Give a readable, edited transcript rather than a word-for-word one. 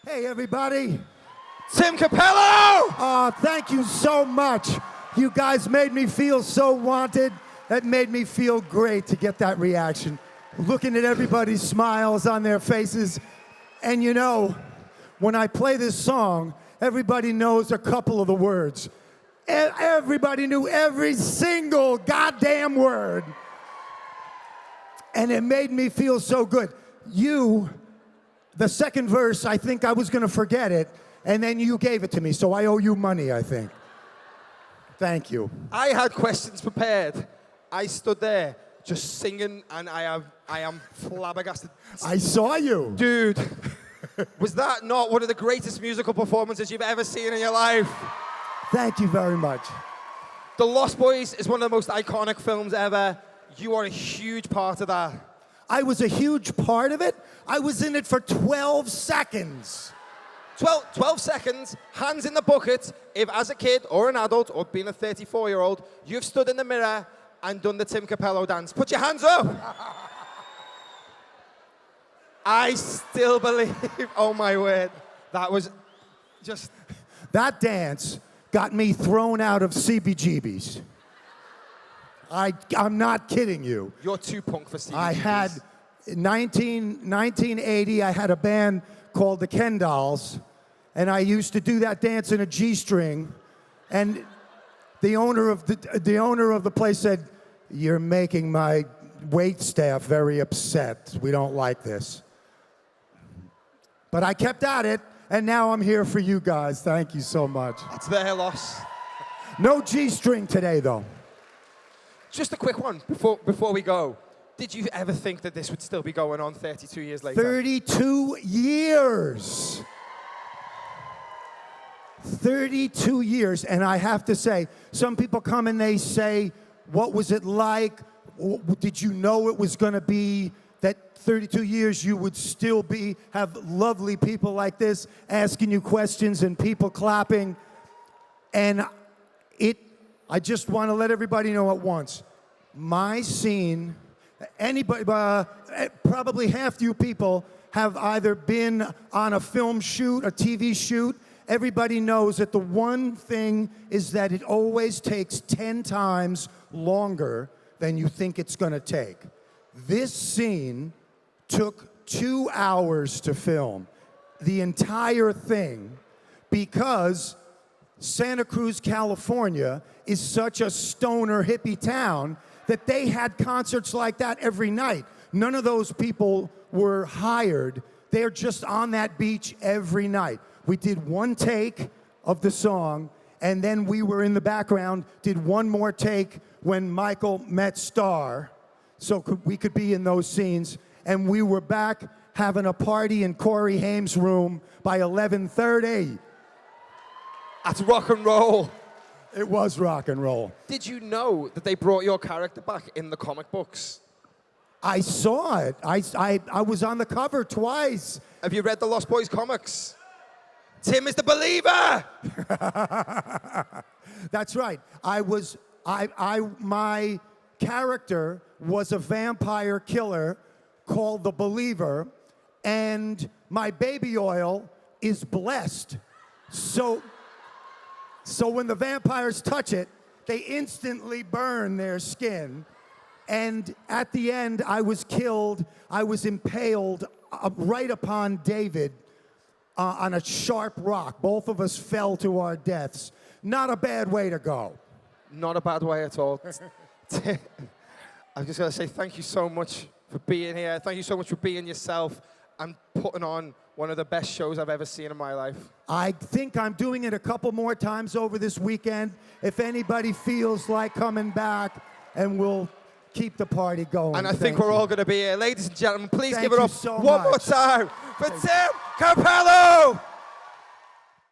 Hey, everybody. Tim Capello! Thank you so much. You guys made me feel so wanted. That made me feel great to get that reaction. Looking at everybody's smiles on their faces. And you know, when I play this song, everybody knows a couple of the words. Everybody knew every single goddamn word. And it made me feel so good. The second verse, I think I was going to forget it, and then you gave it to me, so I owe you money, I think. Thank you. I had questions prepared. I stood there just singing, and I am flabbergasted. I saw you. Dude, was that not one of the greatest musical performances you've ever seen in your life? Thank you very much. The Lost Boys is one of the most iconic films ever. You are a huge part of that. I was a huge part of it. I was in it for 12 seconds. 12 seconds, hands in the bucket, if as a kid or an adult or being a 34-year-old, you've stood in the mirror and done the Tim Capello dance. Put your hands up. I still believe, oh my word, that was just... That dance got me thrown out of CBGB's. I'm not kidding you. You're too punk for CBGBs. I had, 1980, I had a band called the Ken Dolls, and I used to do that dance in a G-string, and the owner of the place said, "You're making my wait staff very upset. We don't like this." But I kept at it, and now I'm here for you guys. Thank you so much. It's their loss. No G-string today, though. Just a quick one before we go. Did you ever think that this would still be going on 32 years later? 32 years. 32 years, and I have to say, some people come and they say, what was it like? Did you know it was going to be that 32 years you would still have lovely people like this asking you questions and people clapping? And I just want to let everybody know at once, my scene, anybody, probably half you people have either been on a film shoot, a TV shoot. Everybody knows that the one thing is that it always takes 10 times longer than you think it's going to take. This scene took 2 hours to film, the entire thing, because Santa Cruz, California is such a stoner hippie town that they had concerts like that every night. None of those people were hired. They're just on that beach every night. We did one take of the song, and then we were in the background, did one more take when Michael met Star, so we could be in those scenes, and we were back having a party in Corey Haim's room by 11:30. That's rock and roll. It was rock and roll. Did you know that they brought your character back in the comic books? I saw it. I was on the cover twice. Have you read the Lost Boys comics? Tim is the believer! That's right. My character was a vampire killer called the Believer, and my baby oil is blessed. So when the vampires touch it, they instantly burn their skin. And at the end, I was killed. I was impaled right upon David on a sharp rock. Both of us fell to our deaths. Not a bad way to go. Not a bad way at all. I'm just going to say thank you so much for being here. Thank you so much for being yourself and putting on one of the best shows I've ever seen in my life. I think I'm doing it a couple more times over this weekend. If anybody feels like coming back, and we'll keep the party going. And I think we're all going to be here. Ladies and gentlemen, please give it up so one more much. time for Tim Capello!